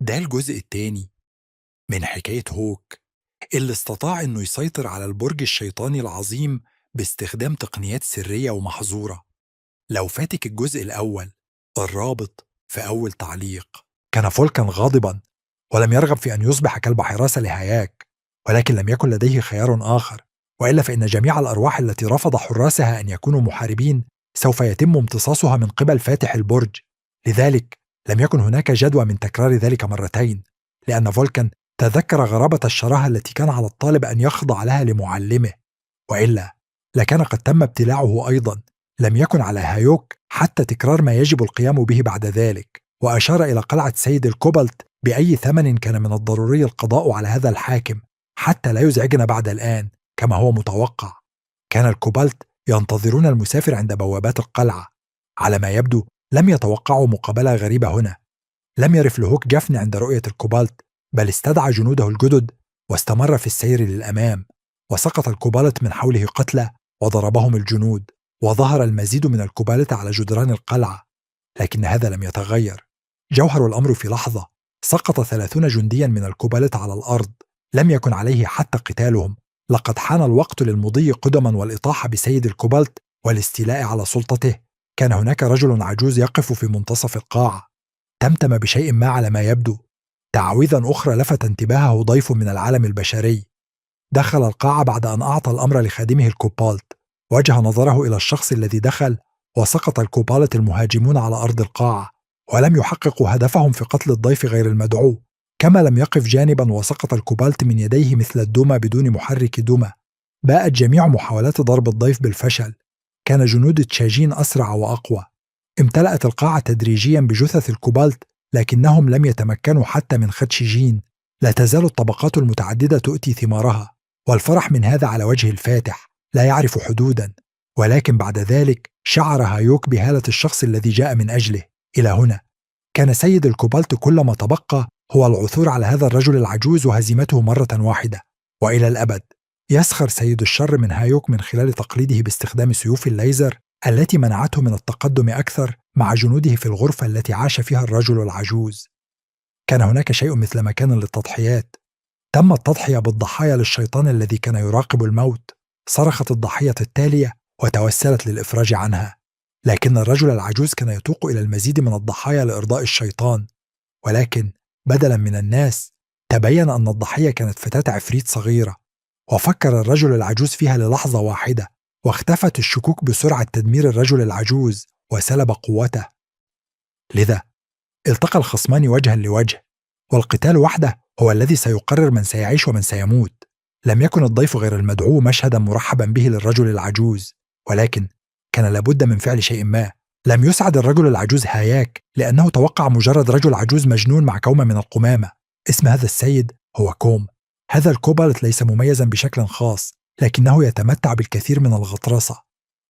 ده الجزء التاني من حكاية هوك اللي استطاع إنه يسيطر على البرج الشيطاني العظيم باستخدام تقنيات سرية ومحظورة. لو فاتك الجزء الأول الرابط في أول تعليق. كان فولكان غاضبا ولم يرغب في أن يصبح كلب حراسة لهاياك، ولكن لم يكن لديه خيار آخر، وإلا فإن جميع الأرواح التي رفض حراسها أن يكونوا محاربين سوف يتم امتصاصها من قبل فاتح البرج. لذلك لم يكن هناك جدوى من تكرار ذلك مرتين، لأن فولكان تذكر غرابة الشراهة التي كان على الطالب أن يخضع لها لمعلمه، وإلا لكان قد تم ابتلاعه أيضا. لم يكن على هايوك حتى تكرار ما يجب القيام به بعد ذلك، وأشار إلى قلعة سيد الكوبالت بأي ثمن كان من الضروري القضاء على هذا الحاكم حتى لا يزعجنا بعد الآن كما هو متوقع. كان الكوبالت ينتظرون المسافر عند بوابات القلعة. على ما يبدو لم يتوقعوا مقابلة غريبة هنا. لم يرف لهوك جفن عند رؤية الكوبالت، بل استدعى جنوده الجدد واستمر في السير للأمام، وسقط الكوبالت من حوله قتلى وضربهم الجنود، وظهر المزيد من الكوبالت على جدران القلعة. لكن هذا لم يتغير. جوهر الأمر في لحظة سقط 30 جنديا من الكوبالت على الأرض. لم يكن عليه حتى قتالهم. لقد حان الوقت للمضي قدما والإطاحة بسيد الكوبالت والاستيلاء على سلطته. كان هناك رجل عجوز يقف في منتصف القاعة، تمتم بشيء ما على ما يبدو. تعويذا أخرى لفت انتباهه ضيف من العالم البشري. دخل القاعة بعد أن أعطى الأمر لخادمه الكوبالت. وجه نظره إلى الشخص الذي دخل، وسقط الكوبالت المهاجمون على أرض القاعة، ولم يحققوا هدفهم في قتل الضيف غير المدعو. كما لم يقف جانبا وسقط الكوبالت من يديه مثل الدمى بدون محرك دمى. باءت جميع محاولات ضرب الضيف بالفشل. كان جنود تشاجين أسرع وأقوى. امتلأت القاعة تدريجيا بجثث الكوبالت، لكنهم لم يتمكنوا حتى من خدش جين. لا تزال الطبقات المتعددة تؤتي ثمارها، والفرح من هذا على وجه الفاتح لا يعرف حدودا. ولكن بعد ذلك شعر هايوك بهالة الشخص الذي جاء من أجله. إلى هنا كان سيد الكوبالت كل ما تبقى هو العثور على هذا الرجل العجوز وهزيمته مرة واحدة وإلى الأبد. يسخر سيد الشر من هايوك من خلال تقليده باستخدام سيوف الليزر التي منعته من التقدم أكثر مع جنوده في الغرفة التي عاش فيها الرجل العجوز. كان هناك شيء مثل مكان للتضحيات. تم التضحية بالضحايا للشيطان الذي كان يراقب الموت. صرخت الضحية التالية وتوسلت للإفراج عنها، لكن الرجل العجوز كان يتوق إلى المزيد من الضحايا لإرضاء الشيطان. ولكن بدلا من الناس تبين أن الضحية كانت فتاة عفريت صغيرة. وفكر الرجل العجوز فيها للحظة واحدة، واختفت الشكوك بسرعة تدمير الرجل العجوز وسلب قوته. لذا التقى الخصمان وجها لوجه، والقتال وحده هو الذي سيقرر من سيعيش ومن سيموت. لم يكن الضيف غير المدعو مشهدا مرحبا به للرجل العجوز، ولكن كان لابد من فعل شيء ما. لم يسعد الرجل العجوز هاياك لأنه توقع مجرد رجل عجوز مجنون مع كومة من القمامة. اسم هذا السيد هو كوم. هذا الكوبالت ليس مميزا بشكل خاص، لكنه يتمتع بالكثير من الغطرسة.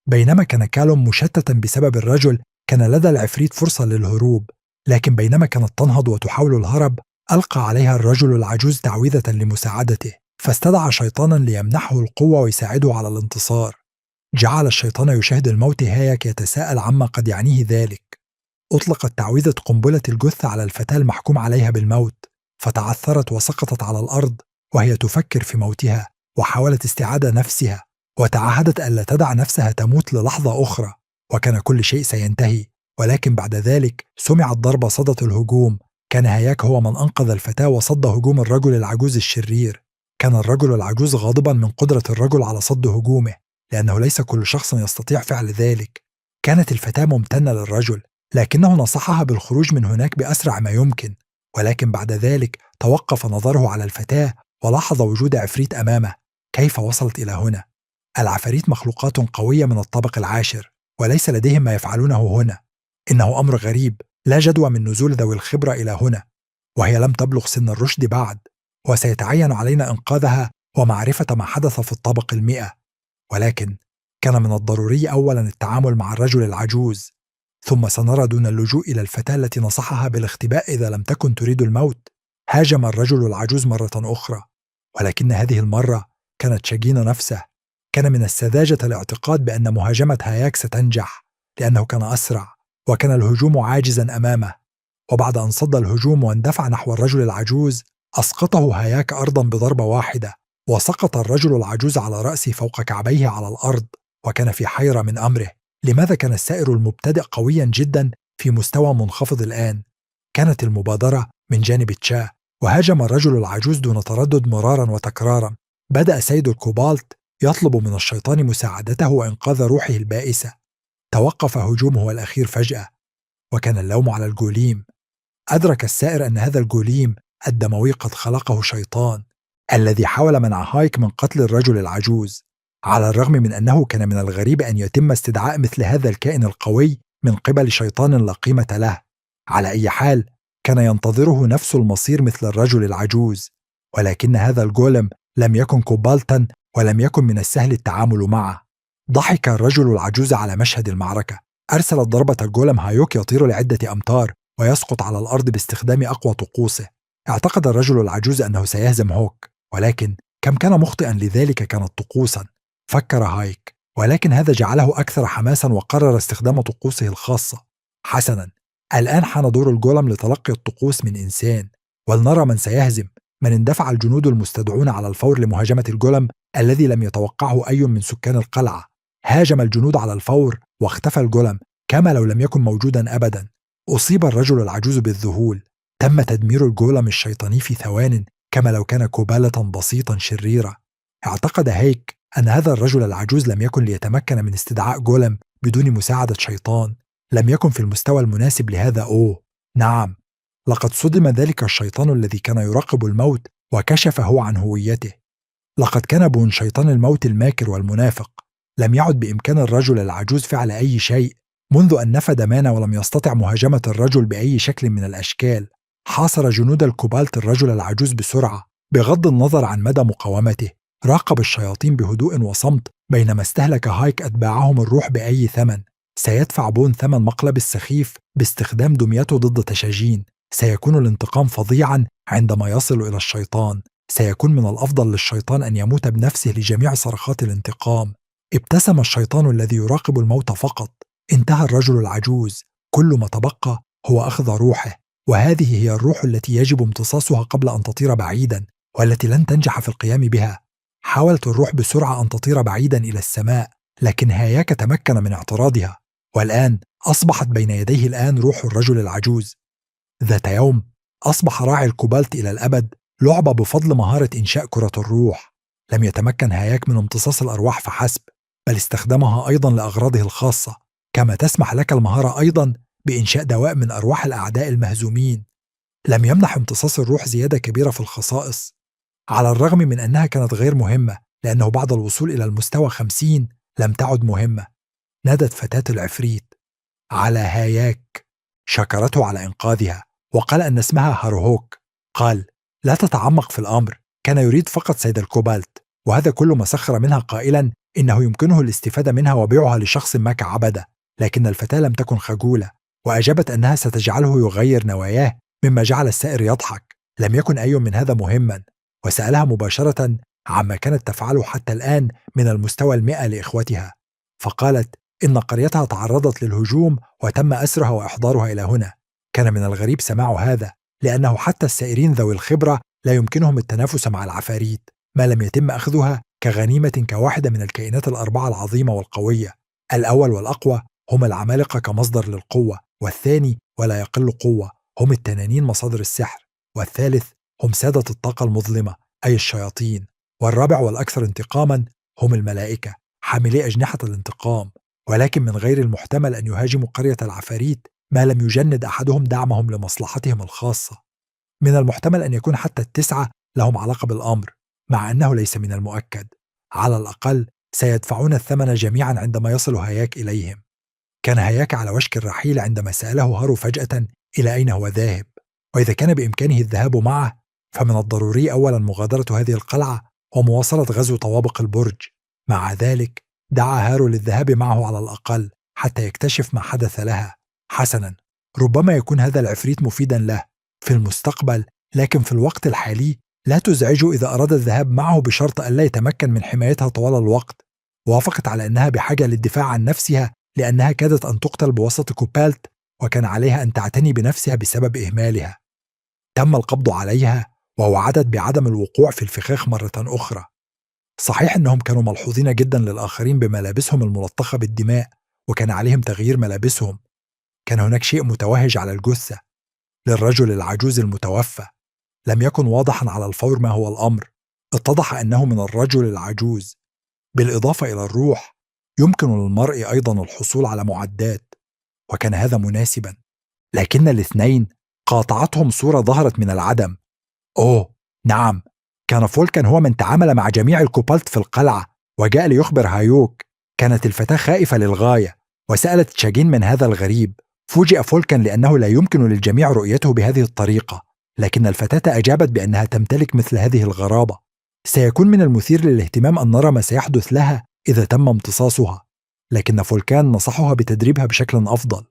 بينما كان كالوم مشتتا بسبب الرجل، كان لدى العفريت فرصة للهروب. لكن بينما كانت تنهض وتحاول الهرب، ألقى عليها الرجل العجوز تعويذة لمساعدته، فاستدعى شيطانا ليمنحه القوة ويساعده على الانتصار. جعل الشيطان يشاهد الموت هايك يتساءل عما قد يعنيه ذلك. أطلقت تعويذة قنبلة الجثة على الفتاة المحكوم عليها بالموت، فتعثرت وسقطت على الأرض وهي تفكر في موتها، وحاولت استعادة نفسها، وتعهدت ألا تدع نفسها تموت للحظة أخرى، وكان كل شيء سينتهي. ولكن بعد ذلك سمعت ضربة صدت الهجوم. كان هاياك هو من أنقذ الفتاة وصد هجوم الرجل العجوز الشرير. كان الرجل العجوز غاضبا من قدرة الرجل على صد هجومه، لأنه ليس كل شخص يستطيع فعل ذلك. كانت الفتاة ممتنة للرجل، لكنه نصحها بالخروج من هناك بأسرع ما يمكن. ولكن بعد ذلك توقف نظره على الفتاة ولاحظ وجود عفريت أمامه. كيف وصلت إلى هنا؟ العفاريت مخلوقات قوية من الطبق العاشر، وليس لديهم ما يفعلونه هنا. إنه أمر غريب، لا جدوى من نزول ذوي الخبرة إلى هنا، وهي لم تبلغ سن الرشد بعد، وسيتعين علينا إنقاذها ومعرفة ما حدث في الطبق 100. ولكن كان من الضروري أولا التعامل مع الرجل العجوز، ثم سنرى دون اللجوء إلى الفتاة التي نصحها بالاختباء إذا لم تكن تريد الموت. هاجم الرجل العجوز مرة أخرى، ولكن هذه المرة كانت شاجين نفسه. كان من السذاجة الاعتقاد بأن مهاجمة هاياك ستنجح، لأنه كان أسرع وكان الهجوم عاجزا أمامه. وبعد أن صد الهجوم واندفع نحو الرجل العجوز أسقطه هاياك أرضا بضربة واحدة، وسقط الرجل العجوز على رأسه فوق كعبيه على الأرض، وكان في حيرة من أمره. لماذا كان السائر المبتدئ قويا جدا في مستوى منخفض الآن؟ كانت المبادرة من جانب تشاه، وهاجم الرجل العجوز دون تردد مرارا وتكرارا. بدأ سيد الكوبالت يطلب من الشيطان مساعدته وإنقاذ روحه البائسة. توقف هجومه الأخير فجأة، وكان اللوم على الجوليم. أدرك السائر أن هذا الجوليم الدموي قد خلقه شيطان، الذي حاول منع هايك من قتل الرجل العجوز، على الرغم من أنه كان من الغريب أن يتم استدعاء مثل هذا الكائن القوي من قبل شيطان لا قيمة له. على أي حال، كان ينتظره نفس المصير مثل الرجل العجوز، ولكن هذا الجولم لم يكن كوبالتا، ولم يكن من السهل التعامل معه. ضحك الرجل العجوز على مشهد المعركة. أرسلت ضربة الجولم هايوك يطير لعدة أمتار ويسقط على الأرض باستخدام أقوى طقوسه. اعتقد الرجل العجوز أنه سيهزم هوك، ولكن كم كان مخطئا، لذلك كانت طقوسا، فكر هايك. ولكن هذا جعله أكثر حماسا وقرر استخدام طقوسه الخاصة. حسنا، الآن حان دور الجولم لتلقي الطقوس من إنسان، ولنرى من سيهزم. من اندفع الجنود المستدعون على الفور لمهاجمة الجولم الذي لم يتوقعه أي من سكان القلعة. هاجم الجنود على الفور، واختفى الجولم كما لو لم يكن موجودا أبدا. أصيب الرجل العجوز بالذهول. تم تدمير الجولم الشيطاني في ثوان، كما لو كان كوبالة بسيطا شريرا. اعتقد هيك أن هذا الرجل العجوز لم يكن ليتمكن من استدعاء جولم بدون مساعدة شيطان. لم يكن في المستوى المناسب لهذا. نعم، لقد صدم ذلك الشيطان الذي كان يراقب الموت وكشفه عن هويته. لقد كان بون شيطان الموت الماكر والمنافق. لم يعد بإمكان الرجل العجوز فعل أي شيء منذ أن نفد مانا، ولم يستطع مهاجمة الرجل بأي شكل من الأشكال. حاصر جنود الكوبالت الرجل العجوز بسرعة، بغض النظر عن مدى مقاومته. راقب الشياطين بهدوء وصمت، بينما استهلك هايك أتباعهم الروح بأي ثمن. سيدفع بون ثمن مقلب السخيف باستخدام دميته ضد تشاجين. سيكون الانتقام فظيعا عندما يصل إلى الشيطان. سيكون من الأفضل للشيطان أن يموت بنفسه لجميع صرخات الانتقام. ابتسم الشيطان الذي يراقب الموت فقط. انتهى الرجل العجوز، كل ما تبقى هو أخذ روحه، وهذه هي الروح التي يجب امتصاصها قبل أن تطير بعيدا، والتي لن تنجح في القيام بها. حاولت الروح بسرعة أن تطير بعيدا إلى السماء، لكن هاياك تمكن من اعتراضها، والآن أصبحت بين يديه الآن روح الرجل العجوز. ذات يوم أصبح راعي الكوبالت إلى الأبد لعبة بفضل مهارة إنشاء كرة الروح. لم يتمكن هاياك من امتصاص الأرواح فحسب، بل استخدمها أيضا لأغراضه الخاصة، كما تسمح لك المهارة أيضا بإنشاء دواء من أرواح الأعداء المهزومين. لم يمنح امتصاص الروح زيادة كبيرة في الخصائص، على الرغم من أنها كانت غير مهمة، لأنه بعد الوصول إلى المستوى 50 لم تعد مهمة. نادت فتاة العفريت على هاياك، شكرته على إنقاذها، وقال أن اسمها هاروهوك. قال: لا تتعمق في الأمر، كان يريد فقط سيد الكوبالت، وهذا كل ما سخر منها قائلا إنه يمكنه الاستفادة منها وبيعها لشخص ما كعبدة. لكن الفتاة لم تكن خجولة، وأجابت أنها ستجعله يغير نواياه، مما جعل السائر يضحك. لم يكن أي من هذا مهما، وسألها مباشرة عما كانت تفعله حتى الآن من المستوى 100 لإخوتها، فقالت إن قريتها تعرضت للهجوم وتم أسرها وإحضارها إلى هنا. كان من الغريب سماع هذا، لأنه حتى السائرين ذوي الخبرة لا يمكنهم التنافس مع العفاريت، ما لم يتم أخذها كغنيمة كواحدة من الكائنات الأربعة العظيمة والقوية. الأول والأقوى هم العمالقة كمصدر للقوة، والثاني ولا يقل قوة هم التنانين مصادر السحر، والثالث هم سادة الطاقة المظلمة أي الشياطين، والرابع والأكثر انتقاما هم الملائكة حاملي أجنحة الانتقام. ولكن من غير المحتمل أن يهاجموا قرية العفاريت ما لم يجند أحدهم دعمهم لمصلحتهم الخاصة. من المحتمل أن يكون حتى التسعة لهم علاقة بالأمر، مع أنه ليس من المؤكد. على الأقل سيدفعون الثمن جميعا عندما يصل هاياك إليهم. كان هاياك على وشك الرحيل عندما سأله هارو فجأة إلى أين هو ذاهب، وإذا كان بإمكانه الذهاب معه فمن الضروري أولا مغادرة هذه القلعة ومواصلة غزو طوابق البرج. مع ذلك دعا هارو للذهاب معه على الأقل حتى يكتشف ما حدث لها. حسنا، ربما يكون هذا العفريت مفيدا له في المستقبل، لكن في الوقت الحالي لا تزعجه إذا أراد الذهاب معه بشرط ألا يتمكن من حمايتها طوال الوقت. وافقت على أنها بحاجة للدفاع عن نفسها لأنها كادت أن تقتل بواسطة كوبالت، وكان عليها أن تعتني بنفسها بسبب إهمالها. تم القبض عليها ووعدت بعدم الوقوع في الفخاخ مرة أخرى. صحيح أنهم كانوا ملحوظين جدا للآخرين بملابسهم الملطخة بالدماء، وكان عليهم تغيير ملابسهم. كان هناك شيء متوهج على الجثة للرجل العجوز المتوفى. لم يكن واضحا على الفور ما هو الأمر. اتضح أنه من الرجل العجوز. بالإضافة إلى الروح، يمكن للمرء أيضا الحصول على معدات، وكان هذا مناسبا. لكن الاثنين قاطعتهم صورة ظهرت من العدم. أوه نعم، كان فولكان هو من تعامل مع جميع الكوبالت في القلعة وجاء ليخبر هايوك. كانت الفتاة خائفة للغاية وسألت تشاجين من هذا الغريب. فوجئ فولكان لأنه لا يمكن للجميع رؤيته بهذه الطريقة، لكن الفتاة أجابت بأنها تمتلك مثل هذه الغرابة. سيكون من المثير للاهتمام أن نرى ما سيحدث لها إذا تم امتصاصها. لكن فولكان نصحها بتدريبها بشكل أفضل.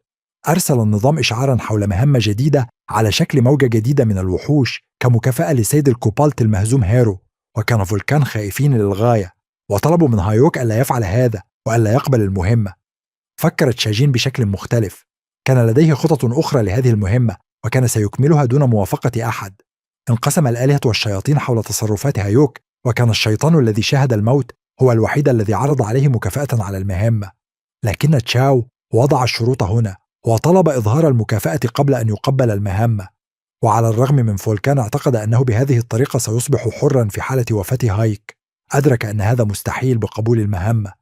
أرسل النظام إشعاراً حول مهمة جديدة على شكل موجة جديدة من الوحوش كمكافأة لسيد الكوبالت المهزوم هارو. وكان فولكان خائفين للغاية وطلبوا من هايوك ألا يفعل هذا وألا يقبل المهمة. فكرت شاجين بشكل مختلف. كان لديه خطط أخرى لهذه المهمة وكان سيكملها دون موافقة أحد. انقسم الآلهة والشياطين حول تصرفات هايوك، وكان الشيطان الذي شاهد الموت هو الوحيد الذي عرض عليه مكافأة على المهمة. لكن تشاو وضع الشروط هنا وطلب إظهار المكافأة قبل أن يقبل المهمة. وعلى الرغم من فولكان اعتقد أنه بهذه الطريقة سيصبح حرا في حالة وفاة هايك، أدرك أن هذا مستحيل بقبول المهمة.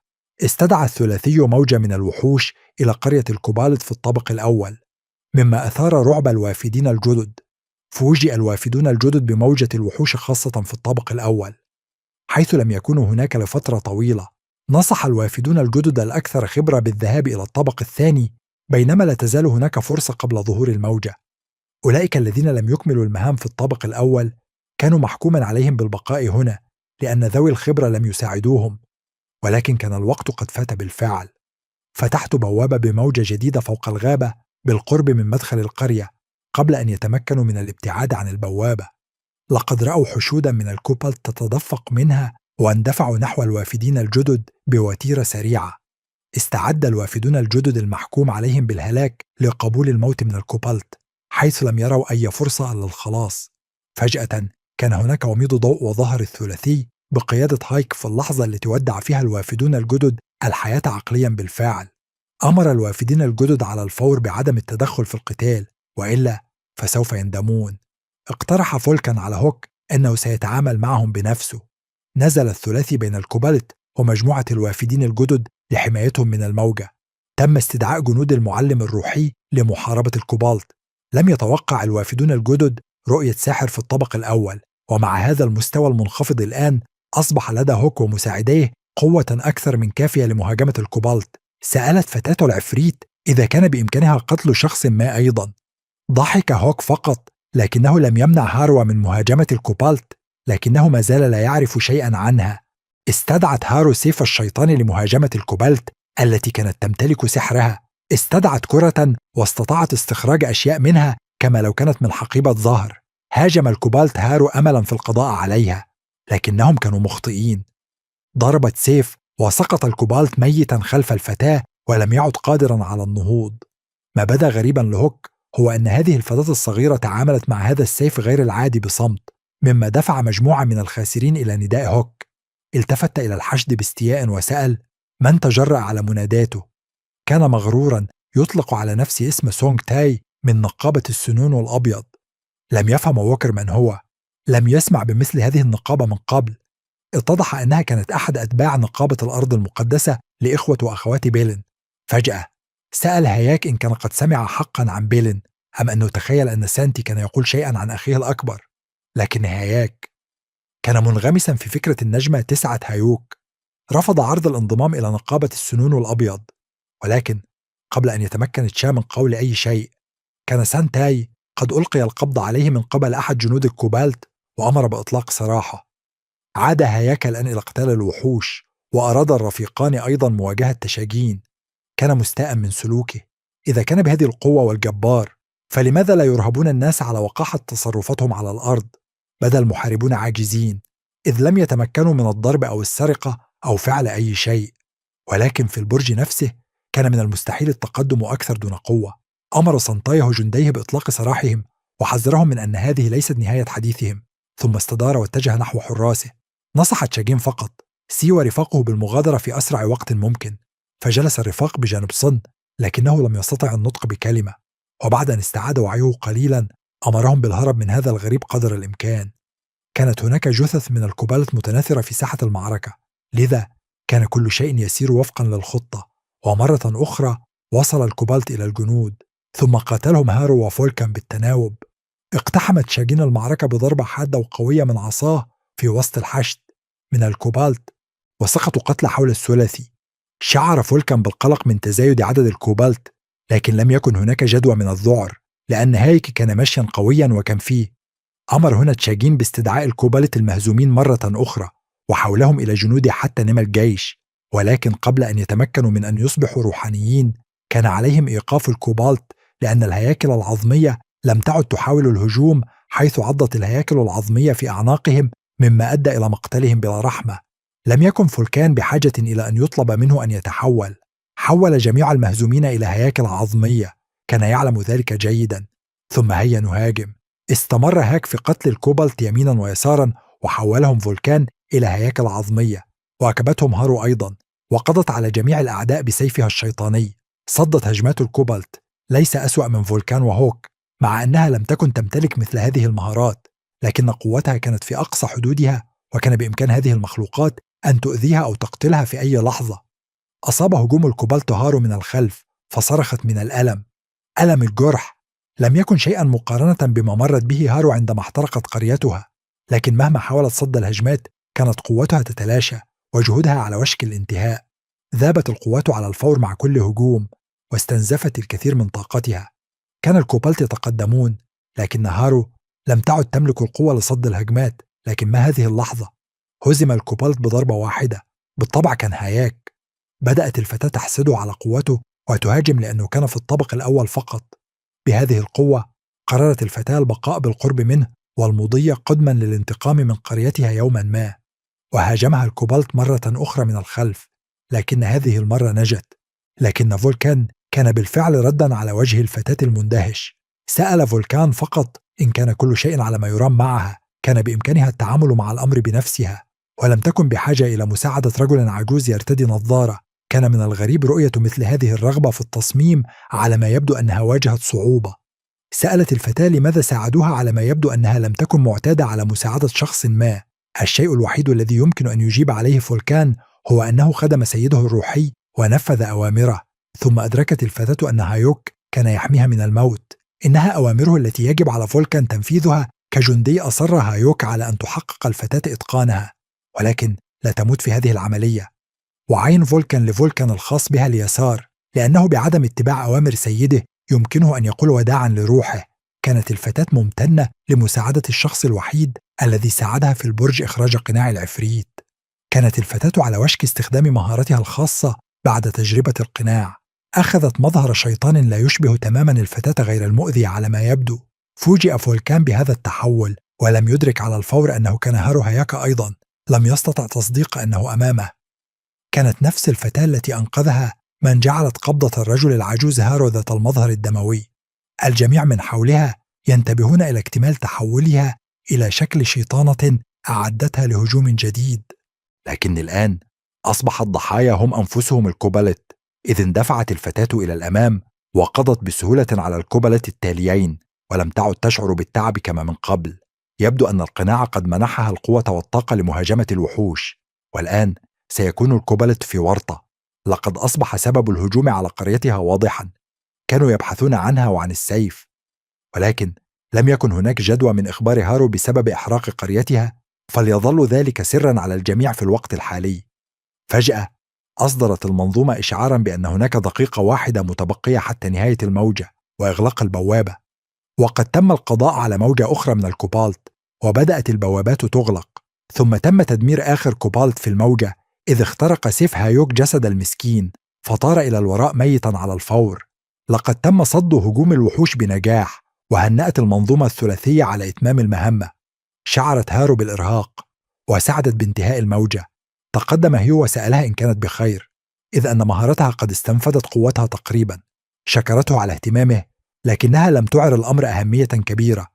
استدعى الثلاثي موجة من الوحوش إلى قرية الكوبالت في الطابق الأول، مما أثار رعب الوافدين الجدد. فوجئ الوافدون الجدد بموجة الوحوش خاصة في الطابق الأول، حيث لم يكونوا هناك لفترة طويلة. نصح الوافدون الجدد الأكثر خبرة بالذهاب إلى الطابق الثاني، بينما لا تزال هناك فرصة قبل ظهور الموجة. أولئك الذين لم يكملوا المهام في الطابق الأول كانوا محكوما عليهم بالبقاء هنا لأن ذوي الخبرة لم يساعدوهم. ولكن كان الوقت قد فات بالفعل. فتحت بوابة بموجة جديدة فوق الغابة بالقرب من مدخل القرية قبل أن يتمكنوا من الابتعاد عن البوابة. لقد رأوا حشودا من الكوبالت تتدفق منها واندفعوا نحو الوافدين الجدد بوتيرة سريعة. استعد الوافدون الجدد المحكوم عليهم بالهلاك لقبول الموت من الكوبالت، حيث لم يروا أي فرصة للخلاص. فجأة كان هناك وميض ضوء وظهر الثلاثي بقيادة هايك في اللحظة التي ودع فيها الوافدون الجدد الحياة عقليا بالفعل. أمر الوافدين الجدد على الفور بعدم التدخل في القتال، وإلا فسوف يندمون. اقترح فولكان على هوك أنه سيتعامل معهم بنفسه. نزل الثلاثي بين الكوبالت ومجموعة الوافدين الجدد لحمايتهم من الموجة. تم استدعاء جنود المعلم الروحي لمحاربة الكوبالت. لم يتوقع الوافدون الجدد رؤية ساحر في الطبق الأول، ومع هذا المستوى المنخفض الآن أصبح لدى هوك ومساعديه قوة أكثر من كافية لمهاجمة الكوبالت. سألت فتاة العفريت إذا كان بإمكانها قتل شخص ما أيضا. ضحك هوك فقط، لكنه لم يمنع هارو من مهاجمة الكوبالت، لكنه ما زال لا يعرف شيئا عنها. استدعت هارو سيف الشيطان لمهاجمة الكوبالت التي كانت تمتلك سحرها. استدعت كرة واستطاعت استخراج أشياء منها كما لو كانت من حقيبة زهر. هاجم الكوبالت هارو أملا في القضاء عليها، لكنهم كانوا مخطئين. ضربت سيف وسقط الكوبالت ميتا خلف الفتاة ولم يعد قادرا على النهوض. ما بدا غريبا لهوك هو أن هذه الفتاة الصغيرة تعاملت مع هذا السيف غير العادي بصمت، مما دفع مجموعة من الخاسرين إلى نداء هوك. التفت إلى الحشد باستياء وسأل: من تجرأ على مناداته؟ كان مغرورا، يطلق على نفسه اسم سونغ تاي من نقابة السنون والأبيض. لم يفهم ووكر من هو. لم يسمع بمثل هذه النقابة من قبل. اتضح أنها كانت أحد أتباع نقابة الأرض المقدسة لإخوة وأخوات بيلين. فجأة سأل هاياك إن كان قد سمع حقا عن بيلين أم أنه تخيل أن سانتي كان يقول شيئا عن أخيه الأكبر. لكن هاياك كان منغمسا في فكرة النجمة 9 هايوك. رفض عرض الانضمام إلى نقابة السنون والأبيض. ولكن قبل أن يتمكن تشا من قول أي شيء، كان سانتاي قد ألقي القبض عليه من قبل أحد جنود الكوبالت وأمر بإطلاق سراحه. عاد هاياك الآن إلى قتال الوحوش، وأراد الرفيقان أيضا مواجهة تشاجين. كان مستاء من سلوكه. إذا كان بهذه القوة والجبار، فلماذا لا يرهبون الناس على وقاحة تصرفاتهم على الأرض؟ بدا المحاربون عاجزين، إذ لم يتمكنوا من الضرب أو السرقة أو فعل أي شيء. ولكن في البرج نفسه كان من المستحيل التقدم أكثر دون قوة. أمر سانتايه جنديه بإطلاق سراحهم وحذرهم من أن هذه ليست نهاية حديثهم، ثم استدار واتجه نحو حراسه. نصح تشاجين فقط سي ورفاقه بالمغادرة في أسرع وقت ممكن، فجلس الرفاق بجانب صن لكنه لم يستطع النطق بكلمة، وبعد أن استعاد وعيه قليلا أمرهم بالهرب من هذا الغريب قدر الإمكان. كانت هناك جثث من الكوبالت متناثرة في ساحة المعركة، لذا كان كل شيء يسير وفقا للخطة. ومرة أخرى وصل الكوبالت إلى الجنود، ثم قاتلهم هارو وفولكان بالتناوب. اقتحم تشاجين المعركة بضربة حادة وقوية من عصاه في وسط الحشد من الكوبالت، وسقطوا قتلى حول الثلاثي. شعر فولكان بالقلق من تزايد عدد الكوبالت، لكن لم يكن هناك جدوى من الذعر لأن هايك كان ماشيا قويا وكان فيه. أمر هنا تشاجين باستدعاء الكوبالت المهزومين مرة أخرى وحولهم إلى جنوده حتى نمى الجيش، ولكن قبل أن يتمكنوا من أن يصبحوا روحانيين كان عليهم إيقاف الكوبالت، لأن الهياكل العظمية لم تعد تحاول الهجوم، حيث عضت الهياكل العظمية في أعناقهم مما أدى إلى مقتلهم بلا رحمة. لم يكن فولكان بحاجة إلى أن يطلب منه أن يتحول، حول جميع المهزومين إلى هياكل عظمية، كان يعلم ذلك جيدا. ثم هيا نهاجم. استمر هاك في قتل الكوبالت يمينا ويسارا، وحولهم فولكان إلى هياكل عظمية، وأكبتهم هارو أيضا، وقضت على جميع الأعداء بسيفها الشيطاني. صدت هجمات الكوبالت ليس أسوأ من فولكان وهوك، مع أنها لم تكن تمتلك مثل هذه المهارات، لكن قوتها كانت في أقصى حدودها، وكان بإمكان هذه المخلوقات أن تؤذيها أو تقتلها في أي لحظة. أصاب هجوم الكوبالت هارو من الخلف، فصرخت من الألم. ألم الجرح لم يكن شيئا مقارنة بما مرت به هارو عندما احترقت قريتها، لكن مهما حاولت صد الهجمات كانت قوتها تتلاشى وجهودها على وشك الانتهاء. ذابت القوات على الفور مع كل هجوم، واستنزفت الكثير من طاقتها. كان الكوبالت يتقدمون، لكن هارو لم تعد تملك القوة لصد الهجمات. لكن ما هذه اللحظة؟ هزم الكوبالت بضربة واحدة. بالطبع كان هاياك. بدأت الفتاة تحسده على قوته وتهاجم لأنه كان في الطبق الأول فقط. بهذه القوة قررت الفتاة البقاء بالقرب منه والمضي قدما للانتقام من قريتها يوما ما. وهاجمها الكوبالت مرة أخرى من الخلف، لكن هذه المرة نجت. لكن فولكان كان بالفعل ردا على وجه الفتاة المندهش. سأل فولكان فقط إن كان كل شيء على ما يرام معها، كان بإمكانها التعامل مع الأمر بنفسها، ولم تكن بحاجة إلى مساعدة رجل عجوز يرتدي نظارة. كان من الغريب رؤية مثل هذه الرغبة في التصميم على ما يبدو أنها واجهت صعوبة. سألت الفتاة لماذا ساعدوها على ما يبدو أنها لم تكن معتادة على مساعدة شخص ما. الشيء الوحيد الذي يمكن أن يجيب عليه فولكان هو أنه خدم سيده الروحي ونفذ أوامره. ثم أدركت الفتاة أن هايوك كان يحميها من الموت. إنها أوامره التي يجب على فولكان تنفيذها. كجندي أصر هايوك على أن تحقق الفتاة إتقانها، ولكن لا تموت في هذه العملية. وعين فولكان لفولكان الخاص بها اليسار، لأنه بعدم اتباع أوامر سيده يمكنه أن يقول وداعا لروحه. كانت الفتاة ممتنة لمساعدة الشخص الوحيد الذي ساعدها في البرج إخراج قناع العفريت. كانت الفتاة على وشك استخدام مهارتها الخاصة بعد تجربة القناع. أخذت مظهر شيطان لا يشبه تماما الفتاة غير المؤذي على ما يبدو. فوجئ فولكان بهذا التحول، ولم يدرك على الفور أنه كان هارو هاياكا أيضا. لم يستطع تصديق أنه أمامه. كانت نفس الفتاة التي أنقذها من جعلت قبضة الرجل العجوز هارو ذات المظهر الدموي. الجميع من حولها ينتبهون إلى اكتمال تحولها إلى شكل شيطانة أعدتها لهجوم جديد. لكن الآن أصبح الضحايا هم أنفسهم الكوبالت، إذ اندفعت الفتاة إلى الأمام وقضت بسهولة على الكوبالت التاليين، ولم تعد تشعر بالتعب كما من قبل. يبدو أن القناع قد منحها القوة والطاقة لمهاجمة الوحوش، والآن سيكون الكوبالت في ورطة. لقد أصبح سبب الهجوم على قريتها واضحا. كانوا يبحثون عنها وعن السيف، ولكن لم يكن هناك جدوى من إخبار هارو بسبب إحراق قريتها، فليظل ذلك سرا على الجميع في الوقت الحالي. فجأة أصدرت المنظومة إشعارا بأن هناك دقيقة واحدة متبقية حتى نهاية الموجة وإغلاق البوابة، وقد تم القضاء على موجة أخرى من الكوبالت، وبدأت البوابات تغلق. ثم تم تدمير آخر كوبالت في الموجة، إذ اخترق سيف هايوك جسد المسكين فطار إلى الوراء ميتا على الفور. لقد تم صد هجوم الوحوش بنجاح، وهنأت المنظومة الثلاثية على إتمام المهمة. شعرت هارو بالإرهاق وسعدت بانتهاء الموجة. تقدم هيو وسألها إن كانت بخير، إذ أن مهارتها قد استنفدت قوتها تقريبا. شكرته على اهتمامه لكنها لم تعر الأمر أهمية كبيرة.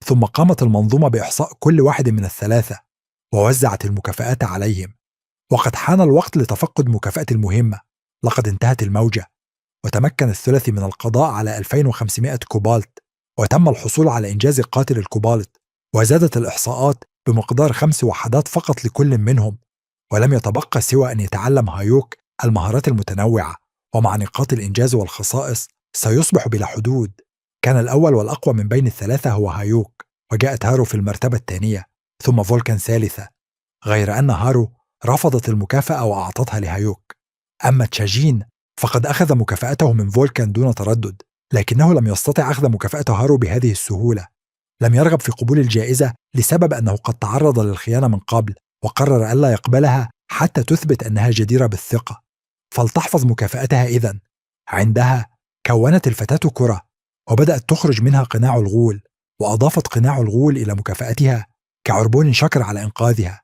ثم قامت المنظومة بإحصاء كل واحد من الثلاثة ووزعت المكافآت عليهم. وقد حان الوقت لتفقد مكافأة المهمة. لقد انتهت الموجة، وتمكن الثلاثي من القضاء على 2500 كوبالت، وتم الحصول على إنجاز قاتل الكوبالت، وزادت الإحصاءات بمقدار 5 وحدات فقط لكل منهم. ولم يتبقى سوى أن يتعلم هايوك المهارات المتنوعة، ومع نقاط الإنجاز والخصائص سيصبح بلا حدود. كان الأول والأقوى من بين الثلاثة هو هايوك، وجاءت هارو في المرتبة الثانية، ثم فولكان ثالثة. غير أن هارو رفضت المكافأة وأعطتها لهايوك. أما تشاجين فقد أخذ مكافأته من فولكان دون تردد، لكنه لم يستطع أخذ مكافأة هارو بهذه السهولة. لم يرغب في قبول الجائزة لسبب أنه قد تعرض للخيانة من قبل، وقرر ألا يقبلها حتى تثبت أنها جديرة بالثقة. فلتحفظ مكافأتها إذن. عندها كونت الفتاة كرة، وبدأت تخرج منها قناع الغول، وأضافت قناع الغول إلى مكافأتها كعربون شكر على إنقاذها.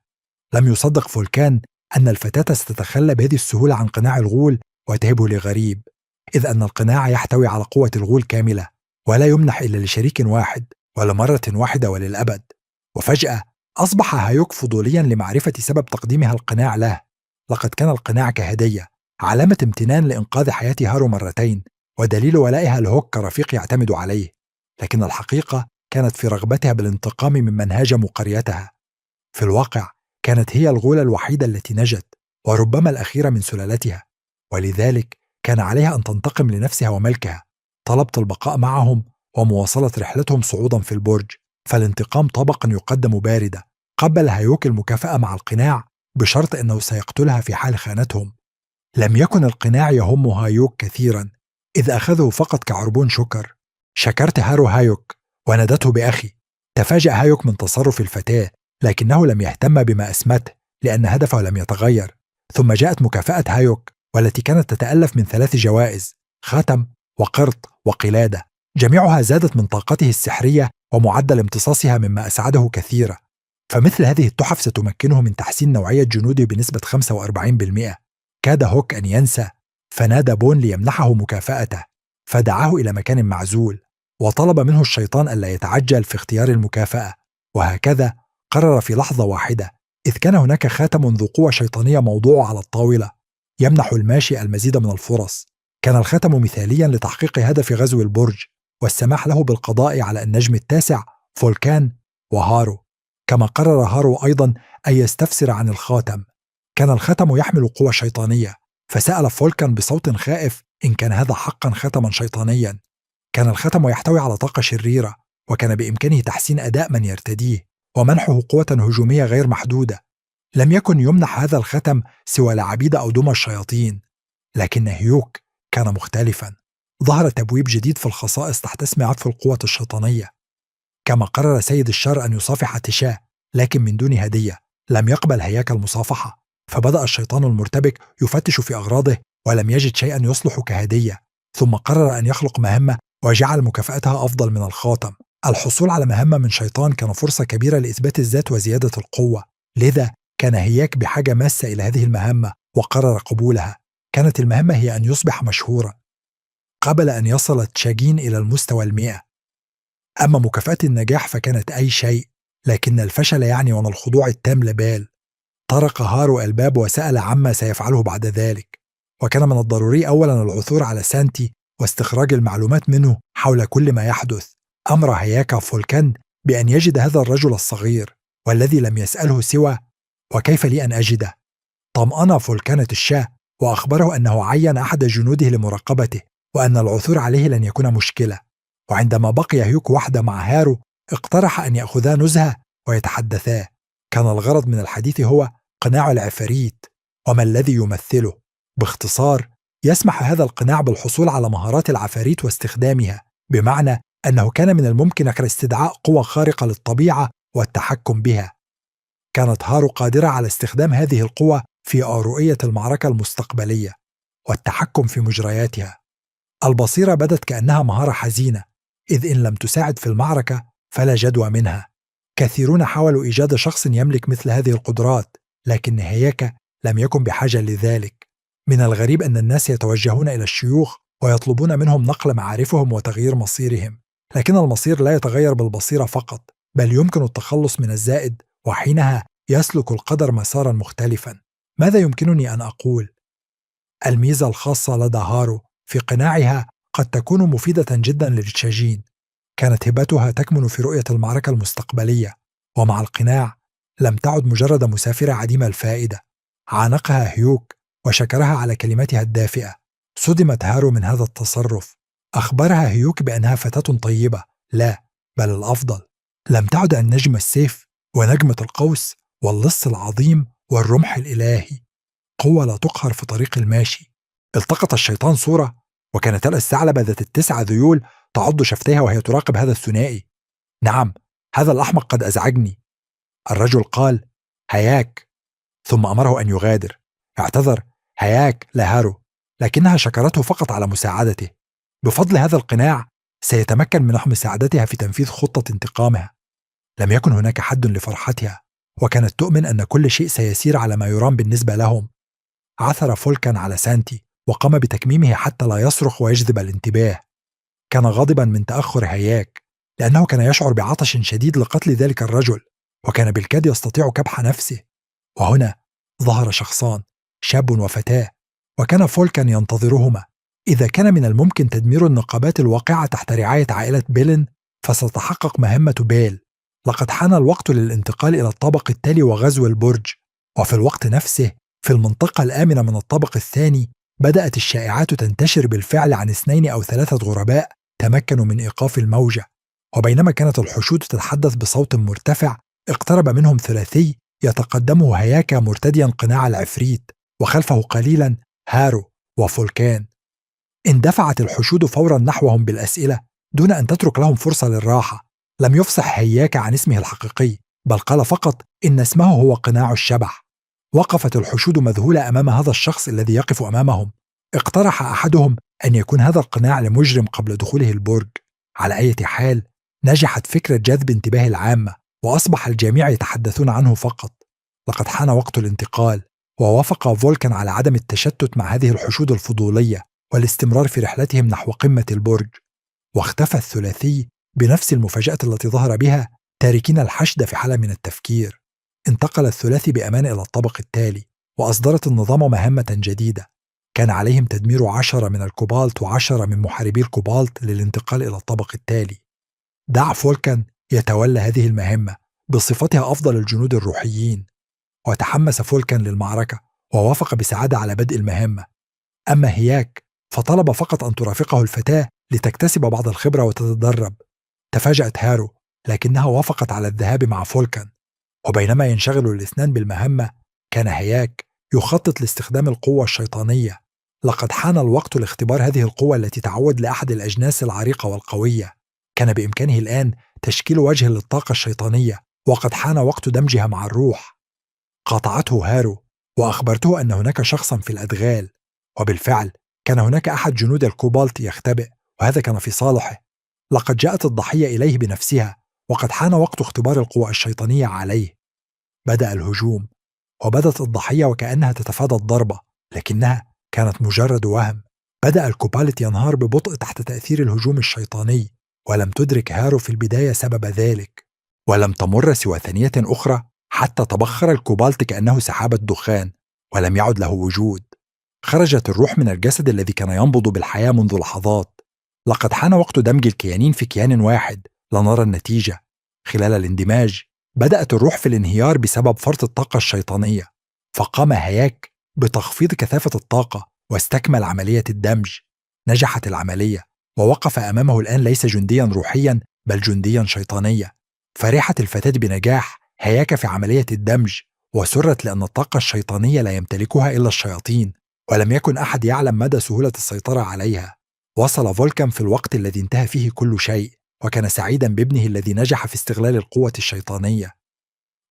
لم يصدق فولكان أن الفتاة ستتخلى بهذه السهولة عن قناع الغول وتهبه لغريب، إذ أن القناع يحتوي على قوة الغول كاملة، ولا يمنح إلا لشريك واحد ولمرة واحدة وللأبد. وفجأة أصبح هايوك فضوليا لمعرفة سبب تقديمها القناع له. لقد كان القناع كهدية، علامة امتنان لإنقاذ حياة هارو مرتين، ودليل ولائها لهوك كرفيق يعتمد عليه. لكن الحقيقة كانت في رغبتها بالانتقام ممن هاجموا قريتها. في الواقع كانت هي الغولة الوحيدة التي نجت، وربما الأخيرة من سلالتها، ولذلك كان عليها أن تنتقم لنفسها وملكها. طلبت البقاء معهم ومواصلة رحلتهم صعودا في البرج، فالانتقام طبقا يقدم باردة. قبل هايوك المكافأة مع القناع بشرط أنه سيقتلها في حال خانتهم. لم يكن القناع يهم هايوك كثيرا، إذ أخذه فقط كعربون شكر. شكرت هارو هايوك وندته بأخي. تفاجأ هايوك من تصرف الفتاة، لكنه لم يهتم بما أسمته لأن هدفه لم يتغير. ثم جاءت مكافأة هايوك، والتي كانت تتألف من 3 جوائز: خاتم وقرط وقلادة، جميعها زادت من طاقته السحرية ومعدل امتصاصها، مما أسعده كثيرا. فمثل هذه التحف ستمكنه من تحسين نوعية جنوده بنسبة 45%. كاد هوك أن ينسى، فنادى بون ليمنحه مكافأته، فدعاه إلى مكان معزول، وطلب منه الشيطان ألا يتعجل في اختيار المكافأة. وهكذا قرر في لحظة واحدة، إذ كان هناك خاتم ذو قوة شيطانية موضوع على الطاولة يمنح الماشي المزيد من الفرص. كان الخاتم مثاليا لتحقيق هدف غزو البرج والسماح له بالقضاء على النجم التاسع فولكان وهارو. كما قرر هارو أيضا أن يستفسر عن الخاتم. كان الخاتم يحمل قوة شيطانية، فسأل فولكان بصوت خائف إن كان هذا حقا خاتما شيطانيا. كان الخاتم يحتوي على طاقة شريرة، وكان بإمكانه تحسين أداء من يرتديه ومنحه قوة هجومية غير محدودة. لم يكن يمنح هذا الختم سوى العبيد أو دمى الشياطين. لكن هيوك كان مختلفا. ظهر تبويب جديد في الخصائص تحت اسم عطف القوة الشيطانية. كما قرر سيد الشر أن يصافح تشاه، لكن من دون هدية. لم يقبل هياك المصافحة، فبدأ الشيطان المرتبك يفتش في أغراضه ولم يجد شيئا يصلح كهدية. ثم قرر أن يخلق مهمة وجعل مكافأتها أفضل من الخاتم. الحصول على مهمة من شيطان كان فرصة كبيرة لإثبات الذات وزيادة القوة، لذا كان هياك بحاجة ماسة إلى هذه المهمة وقرر قبولها. كانت المهمة هي أن يصبح مشهورا قبل أن يصل تشاجين إلى المستوى 100. أما مكافأة النجاح فكانت أي شيء، لكن الفشل يعني وأن الخضوع التام لبال. طرق هارو الباب وسأل عما سيفعله بعد ذلك، وكان من الضروري أولا العثور على سانتي واستخراج المعلومات منه حول كل ما يحدث. أمر هياك فولكان بأن يجد هذا الرجل الصغير، والذي لم يسأله سوى وكيف لي أن أجده. طمأن فولكان الشاه وأخبره أنه عين أحد جنوده لمراقبته، وأن العثور عليه لن يكون مشكلة. وعندما بقي هيوك وحده مع هارو اقترح أن يأخذا نزهة ويتحدثا. كان الغرض من الحديث هو قناع العفاريت وما الذي يمثله. باختصار، يسمح هذا القناع بالحصول على مهارات العفاريت واستخدامها، بمعنى أنه كان من الممكن استدعاء قوى خارقة للطبيعة والتحكم بها. كانت هارو قادرة على استخدام هذه القوى في رؤية المعركة المستقبلية والتحكم في مجرياتها. البصيرة بدت كأنها مهارة حزينة، إذ إن لم تساعد في المعركة فلا جدوى منها. كثيرون حاولوا إيجاد شخص يملك مثل هذه القدرات، لكن هياك لم يكن بحاجة لذلك. من الغريب أن الناس يتوجهون إلى الشيوخ ويطلبون منهم نقل معارفهم وتغيير مصيرهم. لكن المصير لا يتغير بالبصيرة فقط، بل يمكن التخلص من الزائد، وحينها يسلك القدر مسارا مختلفا. ماذا يمكنني أن أقول؟ الميزة الخاصة لدى هارو في قناعها قد تكون مفيدة جدا للتشاجين. كانت هبتها تكمن في رؤية المعركة المستقبلية، ومع القناع لم تعد مجرد مسافرة عديمة الفائدة. عانقها هيوك وشكرها على كلماتها الدافئة. صدمت هارو من هذا التصرف. أخبرها هيوك بأنها فتاة طيبة، لا بل الأفضل، لم تعد أن نجم السيف ونجمة القوس واللص العظيم والرمح الإلهي، قوة لا تقهر في طريق الماشي. التقط الشيطان صورة، وكانت الثعلبة ذات التسع ذيول تعض شفتيها وهي تراقب هذا الثنائي. نعم، هذا الأحمق قد أزعجني. الرجل قال هياك، ثم أمره أن يغادر. اعتذر هياك لهارو، لكنها شكرته فقط على مساعدته. بفضل هذا القناع سيتمكن من مساعدتها في تنفيذ خطة انتقامها. لم يكن هناك حد لفرحتها، وكانت تؤمن أن كل شيء سيسير على ما يرام بالنسبة لهم. عثر فولكان على سانتي وقام بتكميمه حتى لا يصرخ ويجذب الانتباه. كان غاضبا من تأخر هياك، لأنه كان يشعر بعطش شديد لقتل ذلك الرجل، وكان بالكاد يستطيع كبح نفسه. وهنا ظهر شخصان، شاب وفتاة، وكان فولكان ينتظرهما. إذا كان من الممكن تدمير النقابات الواقعة تحت رعاية عائلة بيلن، فستتحقق مهمة بيل. لقد حان الوقت للانتقال إلى الطابق التالي وغزو البرج. وفي الوقت نفسه، في المنطقة الآمنة من الطابق الثاني، بدأت الشائعات تنتشر بالفعل عن 2 أو 3 غرباء تمكنوا من إيقاف الموجة. وبينما كانت الحشود تتحدث بصوت مرتفع، اقترب منهم ثلاثي يتقدمه هياكا مرتديا قناع العفريت، وخلفه قليلا هارو وفولكان. اندفعت الحشود فورا نحوهم بالأسئلة دون أن تترك لهم فرصة للراحة. لم يفصح هياكا عن اسمه الحقيقي، بل قال فقط إن اسمه هو قناع الشبح. وقفت الحشود مذهولة أمام هذا الشخص الذي يقف أمامهم. اقترح أحدهم أن يكون هذا القناع لمجرم قبل دخوله البرج. على أي حال، نجحت فكرة جذب انتباه العامة، وأصبح الجميع يتحدثون عنه فقط. لقد حان وقت الانتقال، ووافق فولكان على عدم التشتت مع هذه الحشود الفضولية والاستمرار في رحلتهم نحو قمة البرج. واختفى الثلاثي بنفس المفاجأة التي ظهر بها، تاركين الحشد في حالة من التفكير. انتقل الثلاثي بأمان إلى الطابق التالي، وأصدرت النظام مهمة جديدة. كان عليهم تدمير 10 من الكوبالت و10 من محاربي الكوبالت للانتقال إلى الطابق التالي. دع فولكان يتولى هذه المهمة بصفتها أفضل الجنود الروحيين. وتحمس فولكان للمعركة، ووافق بسعادة على بدء المهمة. أما هياك فطلب فقط أن ترافقه الفتاة لتكتسب بعض الخبرة وتتدرب. تفاجأت هارو، لكنها وافقت على الذهاب مع فولكان. وبينما ينشغل الاثنان بالمهمة، كان هياك يخطط لاستخدام القوة الشيطانية. لقد حان الوقت لاختبار هذه القوة التي تعود لأحد الأجناس العريقة والقوية. كان بإمكانه الآن تشكيل وجه للطاقة الشيطانية، وقد حان وقت دمجها مع الروح. قاطعته هارو وأخبرته أن هناك شخصا في الأدغال، وبالفعل كان هناك أحد جنود الكوبالت يختبئ، وهذا كان في صالحه. لقد جاءت الضحية إليه بنفسها، وقد حان وقت اختبار القوى الشيطانية عليه. بدأ الهجوم، وبدت الضحية وكأنها تتفادى الضربة، لكنها كانت مجرد وهم. بدأ الكوبالت ينهار ببطء تحت تأثير الهجوم الشيطاني، ولم تدرك هارو في البداية سبب ذلك. ولم تمر سوى ثانية أخرى حتى تبخر الكوبالت كأنه سحابة دخان، ولم يعد له وجود. خرجت الروح من الجسد الذي كان ينبض بالحياة منذ لحظات. لقد حان وقت دمج الكيانين في كيان واحد لنرى النتيجة. خلال الاندماج بدأت الروح في الانهيار بسبب فرط الطاقة الشيطانية، فقام هياك بتخفيض كثافة الطاقة واستكمل عملية الدمج. نجحت العملية، ووقف أمامه الآن ليس جنديا روحيا بل جنديا شيطانيا. فرحت الفتاة بنجاح هياك في عملية الدمج، وسرت لأن الطاقة الشيطانية لا يمتلكها إلا الشياطين، ولم يكن أحد يعلم مدى سهولة السيطرة عليها. وصل فولكان في الوقت الذي انتهى فيه كل شيء، وكان سعيدا بابنه الذي نجح في استغلال القوة الشيطانية.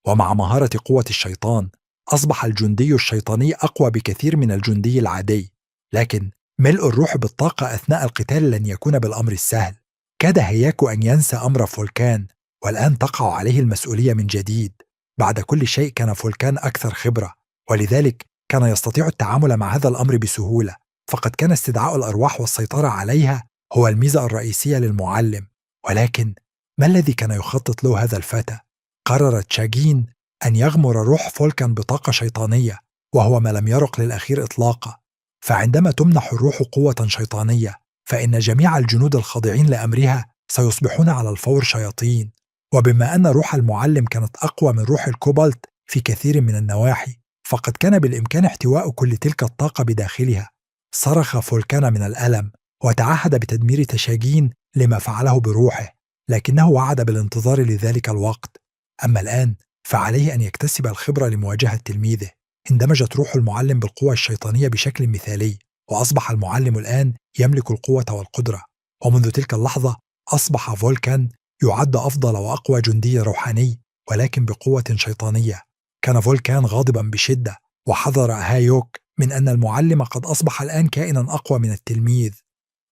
ومع مهارة قوة الشيطان، أصبح الجندي الشيطاني أقوى بكثير من الجندي العادي. لكن ملء الروح بالطاقة أثناء القتال لن يكون بالأمر السهل. كاد هياكو أن ينسى أمر فولكان، والآن تقع عليه المسؤولية من جديد. بعد كل شيء كان فولكان أكثر خبرة، ولذلك كان يستطيع التعامل مع هذا الأمر بسهولة. فقد كان استدعاء الأرواح والسيطرة عليها هو الميزة الرئيسية للمعلم. ولكن ما الذي كان يخطط له هذا الفتى؟ قرر تشاجين أن يغمر روح فولكان بطاقة شيطانية، وهو ما لم يرق للأخير إطلاقا. فعندما تمنح الروح قوة شيطانية، فإن جميع الجنود الخاضعين لأمرها سيصبحون على الفور شياطين. وبما أن روح المعلم كانت أقوى من روح الكوبالت في كثير من النواحي، فقد كان بالإمكان احتواء كل تلك الطاقة بداخلها. صرخ فولكان من الألم وتعهد بتدمير تشاجين لما فعله بروحه، لكنه وعد بالانتظار لذلك الوقت. أما الآن فعليه أن يكتسب الخبرة لمواجهة تلميذه. اندمجت روح المعلم بالقوة الشيطانية بشكل مثالي، وأصبح المعلم الآن يملك القوة والقدرة. ومنذ تلك اللحظة أصبح فولكان يعد أفضل وأقوى جندي روحاني، ولكن بقوة شيطانية. كان فولكان غاضبا بشدة، وحذر هايوك من أن المعلم قد أصبح الآن كائنا أقوى من التلميذ.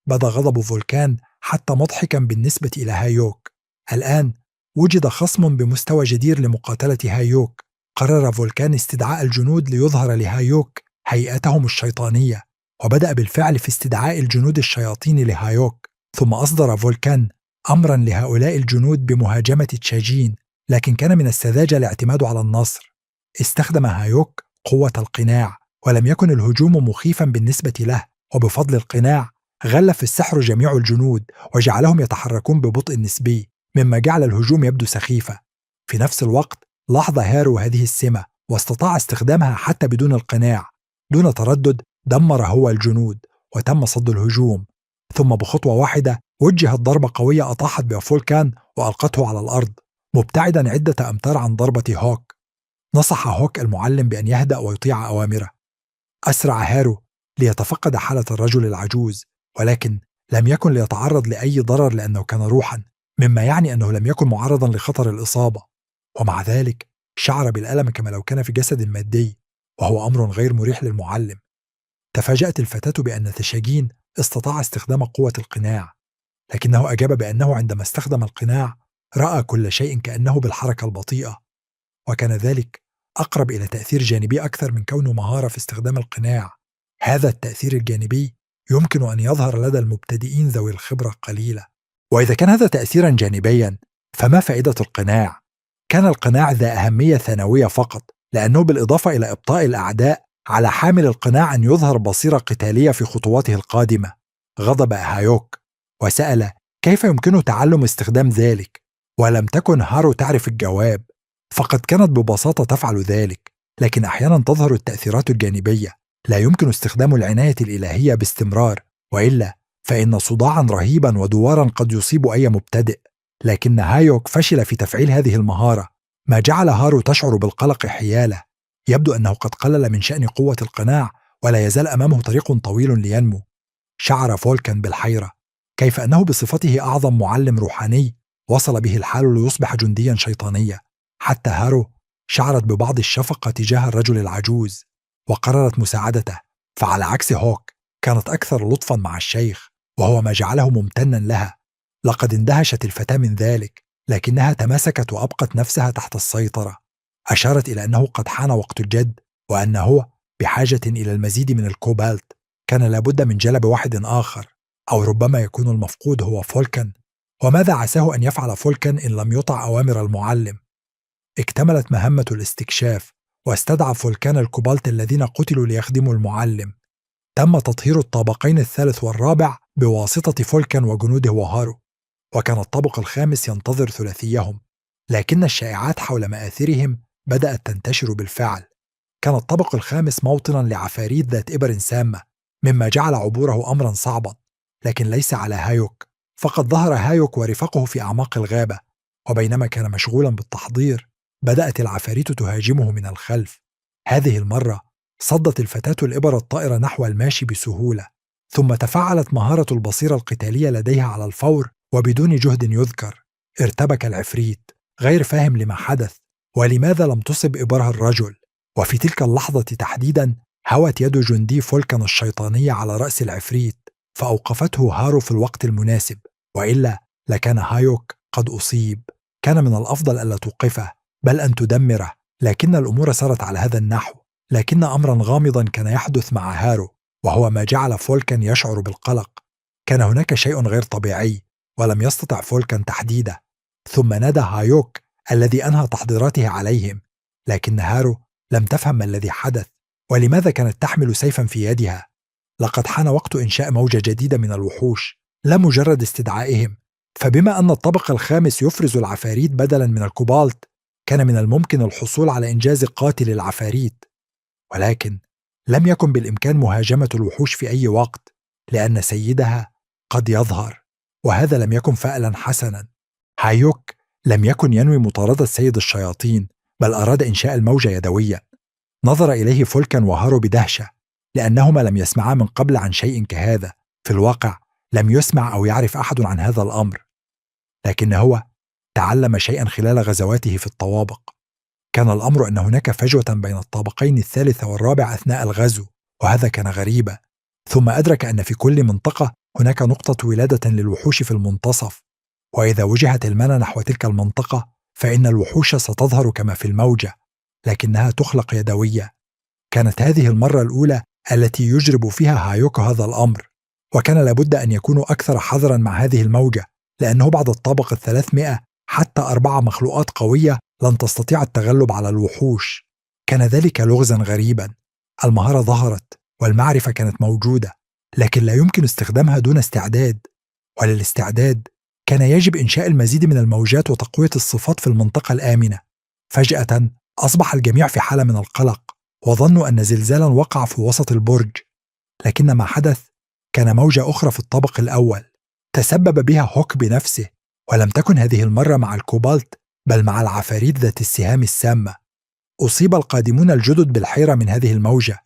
بدا غضب فولكان حتى مضحكا بالنسبة إلى هايوك. الآن وجد خصم بمستوى جدير لمقاتلة هايوك. قرر فولكان استدعاء الجنود ليظهر لهايوك هيئتهم الشيطانية، وبدأ بالفعل في استدعاء الجنود الشياطين لهايوك. ثم أصدر فولكان أمرا لهؤلاء الجنود بمهاجمة تشاجين، لكن كان من السذاجة الاعتماد على النصر. استخدم هايوك قوة القناع، ولم يكن الهجوم مخيفا بالنسبة له، وبفضل القناع غلف السحر جميع الجنود وجعلهم يتحركون ببطء نسبي، مما جعل الهجوم يبدو سخيفة. في نفس الوقت لاحظ هارو هذه السمة واستطاع استخدامها حتى بدون القناع. دون تردد دمر هو الجنود وتم صد الهجوم. ثم بخطوة واحدة وجهت ضربة قوية أطاحت بفولكان وألقته على الأرض، مبتعدا عدة أمتار عن ضربة هوك. نصح هوك المعلم بأن يهدأ ويطيع أوامره. أسرع هارو ليتفقد حالة الرجل العجوز، ولكن لم يكن ليتعرض لأي ضرر لأنه كان روحا، مما يعني أنه لم يكن معرضا لخطر الإصابة. ومع ذلك شعر بالألم كما لو كان في جسد مادي، وهو أمر غير مريح للمعلم. تفاجأت الفتاة بأن تشاجين استطاع استخدام قوة القناع، لكنه أجاب بأنه عندما استخدم القناع رأى كل شيء كأنه بالحركة البطيئة، وكان ذلك أقرب إلى تأثير جانبي أكثر من كونه مهارة في استخدام القناع. هذا التأثير الجانبي يمكن أن يظهر لدى المبتدئين ذوي الخبرة قليلة. وإذا كان هذا تأثيرا جانبيا، فما فائدة القناع؟ كان القناع ذا أهمية ثانوية فقط، لأنه بالإضافة إلى إبطاء الأعداء على حامل القناع أن يظهر بصيرة قتالية في خطواته القادمة. غضب هايوك وسأل كيف يمكنه تعلم استخدام ذلك، ولم تكن هارو تعرف الجواب. فقد كانت ببساطة تفعل ذلك، لكن أحيانا تظهر التأثيرات الجانبية. لا يمكن استخدام العناية الإلهية باستمرار، وإلا فإن صداعا رهيبا ودوارا قد يصيب أي مبتدئ. لكن هايوك فشل في تفعيل هذه المهارة، ما جعل هارو تشعر بالقلق حياله. يبدو أنه قد قلل من شأن قوة القناع، ولا يزال أمامه طريق طويل لينمو. شعر فولكان بالحيرة، كيف أنه بصفته أعظم معلم روحاني وصل به الحال ليصبح جنديا شيطانيا. حتى هارو شعرت ببعض الشفقة تجاه الرجل العجوز وقررت مساعدته. فعلى عكس هوك كانت أكثر لطفا مع الشيخ، وهو ما جعله ممتنا لها. لقد اندهشت الفتاة من ذلك، لكنها تماسكت وأبقت نفسها تحت السيطرة. أشارت إلى أنه قد حان وقت الجد، وأنه هو بحاجة إلى المزيد من الكوبالت. كان لابد من جلب واحد آخر، أو ربما يكون المفقود هو فولكان. وماذا عساه أن يفعل فولكان إن لم يطع أوامر المعلم؟ اكتملت مهمة الاستكشاف، واستدعى فولكان الكوبالت الذين قتلوا ليخدموا المعلم. تم تطهير الطابقين الثالث والرابع بواسطة فولكان وجنوده وهارو، وكان الطابق الخامس ينتظر ثلاثيهم. لكن الشائعات حول مآثرهم بدأت تنتشر بالفعل. كان الطابق الخامس موطنا لعفاريت ذات إبر سامة، مما جعل عبوره أمرا صعبا. لكن ليس على هايوك، فقد ظهر هايوك ورفقه في أعماق الغابة، وبينما كان مشغولا بالتحضير بدأت العفاريت تهاجمه من الخلف. هذه المرة صدت الفتاة الإبر الطائرة نحو الماشي بسهولة، ثم تفعلت مهارة البصيرة القتالية لديها على الفور وبدون جهد يذكر. ارتبك العفريت غير فاهم لما حدث ولماذا لم تصب إبرها الرجل. وفي تلك اللحظة تحديدا هوت يد جندي فولكان الشيطانية على رأس العفريت، فأوقفته هارو في الوقت المناسب، وإلا لكان هايوك قد أصيب. كان من الأفضل ألا توقفه، بل أن تدمره. لكن الأمور سارت على هذا النحو. لكن أمرا غامضا كان يحدث مع هارو. وهو ما جعل فولكان يشعر بالقلق. كان هناك شيء غير طبيعي، ولم يستطع فولكان تحديده. ثم نادى هايوك الذي أنهى تحضيراته عليهم، لكن هارو لم تفهم ما الذي حدث، ولماذا كانت تحمل سيفا في يدها. لقد حان وقت إنشاء موجة جديدة من الوحوش، لا مجرد استدعائهم. فبما أن الطبق الخامس يفرز العفاريت بدلا من الكوبالت، كان من الممكن الحصول على إنجاز قاتل العفاريت. ولكن لم يكن بالإمكان مهاجمة الوحوش في أي وقت، لأن سيدها قد يظهر، وهذا لم يكن فعلا حسنا. هايوك لم يكن ينوي مطاردة سيد الشياطين، بل أراد إنشاء الموجة يدويا. نظر إليه فولكان وهارو بدهشة، لأنهما لم يسمعا من قبل عن شيء كهذا. في الواقع لم يسمع أو يعرف أحد عن هذا الأمر، لكن هو تعلم شيئا خلال غزواته في الطوابق. كان الأمر أن هناك فجوة بين الطابقين الثالث والرابع أثناء الغزو، وهذا كان غريبا. ثم أدرك أن في كل منطقة هناك نقطة ولادة للوحوش في المنتصف، وإذا وجهت المنى نحو تلك المنطقة فإن الوحوش ستظهر كما في الموجة، لكنها تخلق يدوية. كانت هذه المرة الأولى التي يجرب فيها هايوك هذا الأمر، وكان لابد أن يكونوا أكثر حذرا مع هذه الموجة، لأنه بعد الطابق 300 حتى 4 مخلوقات قوية لن تستطيع التغلب على الوحوش. كان ذلك لغزا غريبا. المهارة ظهرت والمعرفة كانت موجودة، لكن لا يمكن استخدامها دون استعداد، وللاستعداد كان يجب إنشاء المزيد من الموجات وتقوية الصفات في المنطقة الآمنة. فجأة أصبح الجميع في حالة من القلق، وظنوا أن زلزالا وقع في وسط البرج. لكن ما حدث كان موجة أخرى في الطابق الأول، تسبب بها هوك بنفسه، ولم تكن هذه المرة مع الكوبالت بل مع العفاريت ذات السهام السامة. أصيب القادمون الجدد بالحيرة من هذه الموجة،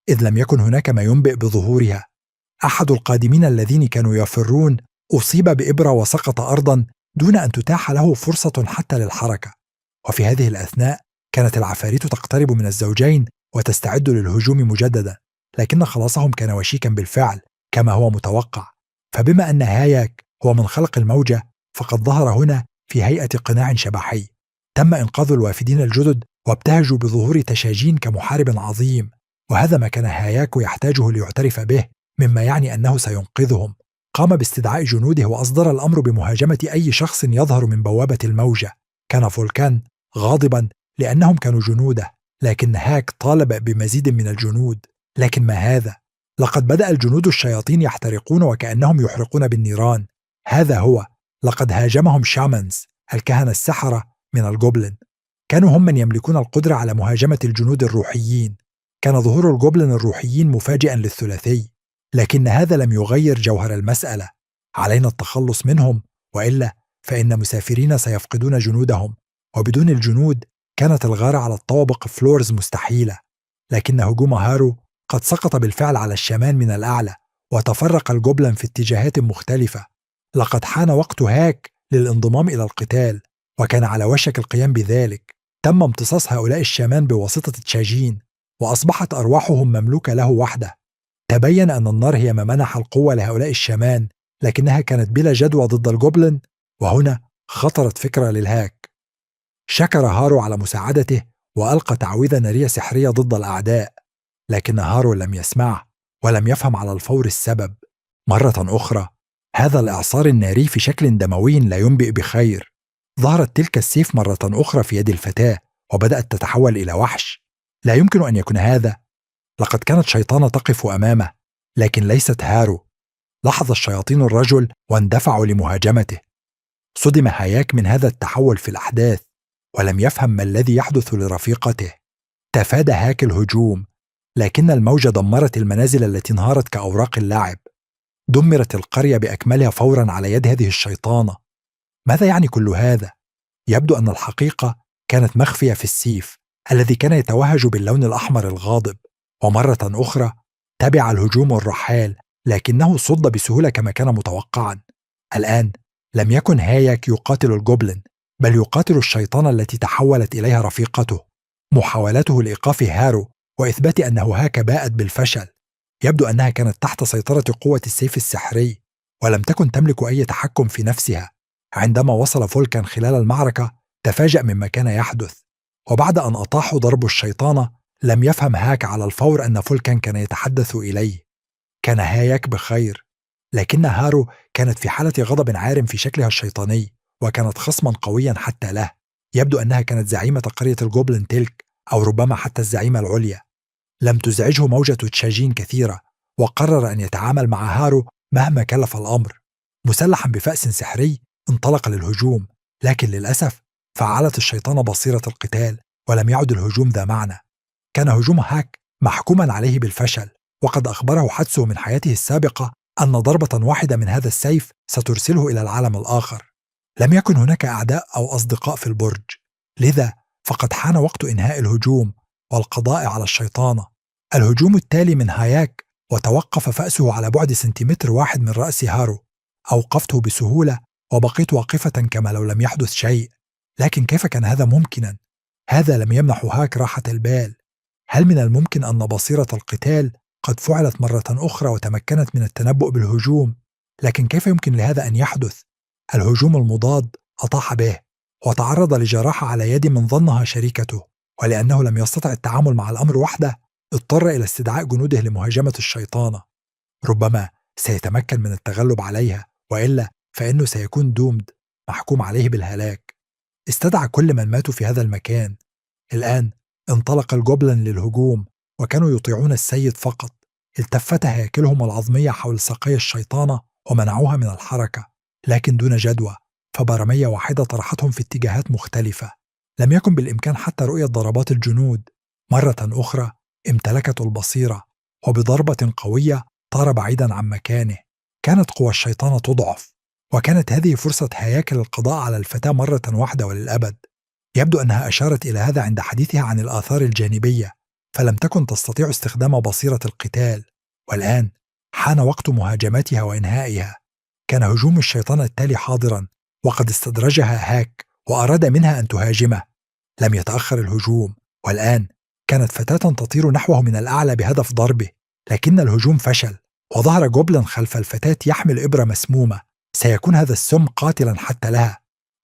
إذ لم يكن هناك ما ينبئ بظهورها. أحد القادمين الذين كانوا يفرون أصيب بإبرة وسقط أرضا دون أن تتاح له فرصة حتى للحركة. وفي هذه الأثناء كانت العفاريت تقترب من الزوجين وتستعد للهجوم مجددا، لكن خلاصهم كان وشيكا بالفعل كما هو متوقع. فبما أن هاياك هو من خلق الموجة، فقد ظهر هنا في هيئة قناع شبحي. تم إنقاذ الوافدين الجدد وابتهجوا بظهور تشاجين كمحارب عظيم، وهذا ما كان هاياك يحتاجه ليعترف به، مما يعني أنه سينقذهم. قام باستدعاء جنوده وأصدر الأمر بمهاجمة أي شخص يظهر من بوابة الموجة. كان فولكان غاضبا لأنهم كانوا جنوده، لكن هاك طالب بمزيد من الجنود. لكن ما هذا؟ لقد بدأ الجنود الشياطين يحترقون وكأنهم يحرقون بالنيران. هذا هو، لقد هاجمهم شامنز الكهنة السحرة من الجوبلن. كانوا هم من يملكون القدرة على مهاجمة الجنود الروحيين. كان ظهور الجوبلن الروحيين مفاجئا للثلاثي، لكن هذا لم يغير جوهر المسألة. علينا التخلص منهم، وإلا فإن مسافرين سيفقدون جنودهم، وبدون الجنود كانت الغارة على الطوابق فلورز مستحيلة. لكن هجوم هارو قد سقط بالفعل على الشمان من الأعلى، وتفرق الجوبلن في اتجاهات مختلفة. لقد حان وقت هاك للانضمام إلى القتال، وكان على وشك القيام بذلك. تم امتصاص هؤلاء الشامان بواسطة تشاجين، وأصبحت أرواحهم مملوكة له وحده. تبين أن النار هي ما منح القوة لهؤلاء الشامان، لكنها كانت بلا جدوى ضد الجوبلن. وهنا خطرت فكرة للهاك. شكر هارو على مساعدته وألقى تعويذة نارية سحرية ضد الأعداء، لكن هارو لم يسمعه ولم يفهم على الفور السبب. مرة أخرى هذا الإعصار الناري في شكل دموي لا ينبئ بخير. ظهرت تلك السيف مرة أخرى في يد الفتاة، وبدأت تتحول إلى وحش. لا يمكن أن يكون هذا. لقد كانت شيطانة تقف أمامه، لكن ليست هارو. لاحظ الشياطين الرجل واندفعوا لمهاجمته. صدم هاياك من هذا التحول في الأحداث، ولم يفهم ما الذي يحدث لرفيقته. تفادى هاك الهجوم، لكن الموجة دمرت المنازل التي انهارت كأوراق اللعب. دمرت القرية بأكملها فورا على يد هذه الشيطانة. ماذا يعني كل هذا؟ يبدو أن الحقيقة كانت مخفية في السيف الذي كان يتوهج باللون الأحمر الغاضب. ومرة أخرى تبع الهجوم الرحال، لكنه صد بسهولة كما كان متوقعا. الآن لم يكن هاياك يقاتل الجوبلن، بل يقاتل الشيطانة التي تحولت إليها رفيقته. محاولاته لإيقاف هارو وإثبات أنه هاك باءت بالفشل. يبدو أنها كانت تحت سيطرة قوة السيف السحري، ولم تكن تملك أي تحكم في نفسها. عندما وصل فولكان خلال المعركة تفاجأ مما كان يحدث، وبعد أن أطاحوا ضرب الشيطانة لم يفهم هاك على الفور أن فولكان كان يتحدث إليه. كان هاياك بخير، لكن هارو كانت في حالة غضب عارم في شكلها الشيطاني، وكانت خصما قويا حتى له. يبدو أنها كانت زعيمة قرية الجوبلن تلك، أو ربما حتى الزعيمة العليا. لم تزعجه موجة تشاجين كثيرة، وقرر أن يتعامل مع هارو مهما كلف الأمر. مسلحا بفأس سحري انطلق للهجوم، لكن للأسف فعلت الشيطان بصيرة القتال، ولم يعد الهجوم ذا معنى. كان هجوم هاك محكوما عليه بالفشل، وقد أخبره حدسه من حياته السابقة أن ضربة واحدة من هذا السيف سترسله إلى العالم الآخر. لم يكن هناك أعداء أو أصدقاء في البرج، لذا فقد حان وقت إنهاء الهجوم والقضاء على الشيطانة. الهجوم التالي من هاياك وتوقف فأسه على بعد سنتيمتر واحد من رأس هارو. أوقفته بسهولة وبقيت واقفة كما لو لم يحدث شيء. لكن كيف كان هذا ممكنا؟ هذا لم يمنح هاك راحة البال. هل من الممكن أن بصيرة القتال قد فعلت مرة أخرى وتمكنت من التنبؤ بالهجوم؟ لكن كيف يمكن لهذا أن يحدث؟ الهجوم المضاد أطاح به، وتعرض لجراحة على يد من ظنها شريكته، ولأنه لم يستطع التعامل مع الأمر وحده اضطر إلى استدعاء جنوده لمهاجمة الشيطانة. ربما سيتمكن من التغلب عليها، وإلا فإنه سيكون دومد، محكوم عليه بالهلاك. استدعى كل من ماتوا في هذا المكان. الآن انطلق الجوبلن للهجوم، وكانوا يطيعون السيد فقط. التفت هياكلهم العظمية حول ساقي الشيطانة ومنعوها من الحركة، لكن دون جدوى، فبرمية واحدة طرحتهم في اتجاهات مختلفة. لم يكن بالإمكان حتى رؤية ضربات الجنود. مرة أخرى امتلكت البصيرة، وبضربة قوية طار بعيدا عن مكانه. كانت قوى الشيطان تضعف، وكانت هذه فرصة هياكل القضاء على الفتاة مرة واحدة وللأبد. يبدو أنها أشارت إلى هذا عند حديثها عن الآثار الجانبية، فلم تكن تستطيع استخدام بصيرة القتال. والآن حان وقت مهاجمتها وإنهائها. كان هجوم الشيطان التالي حاضرا، وقد استدرجها هاك وأراد منها أن تهاجمه. لم يتأخر الهجوم، والآن كانت فتاة تطير نحوه من الأعلى بهدف ضربه، لكن الهجوم فشل، وظهر جوبلن خلف الفتاة يحمل إبرة مسمومة. سيكون هذا السم قاتلا حتى لها.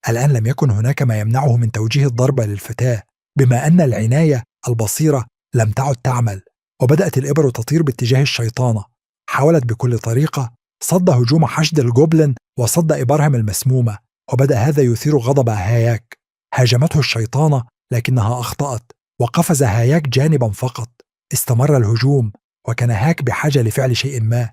الآن لم يكن هناك ما يمنعه من توجيه الضربة للفتاة، بما أن العناية البصيرة لم تعد تعمل، وبدأت الإبر تطير باتجاه الشيطانة. حاولت بكل طريقة صد هجوم حشد الجوبلن وصد إبرهم المسمومة، وبدأ هذا يثير غضب هاياك. هاجمته الشيطانة لكنها أخطأت، وقفز هاياك جانبا فقط. استمر الهجوم، وكان هاك بحاجة لفعل شيء ما.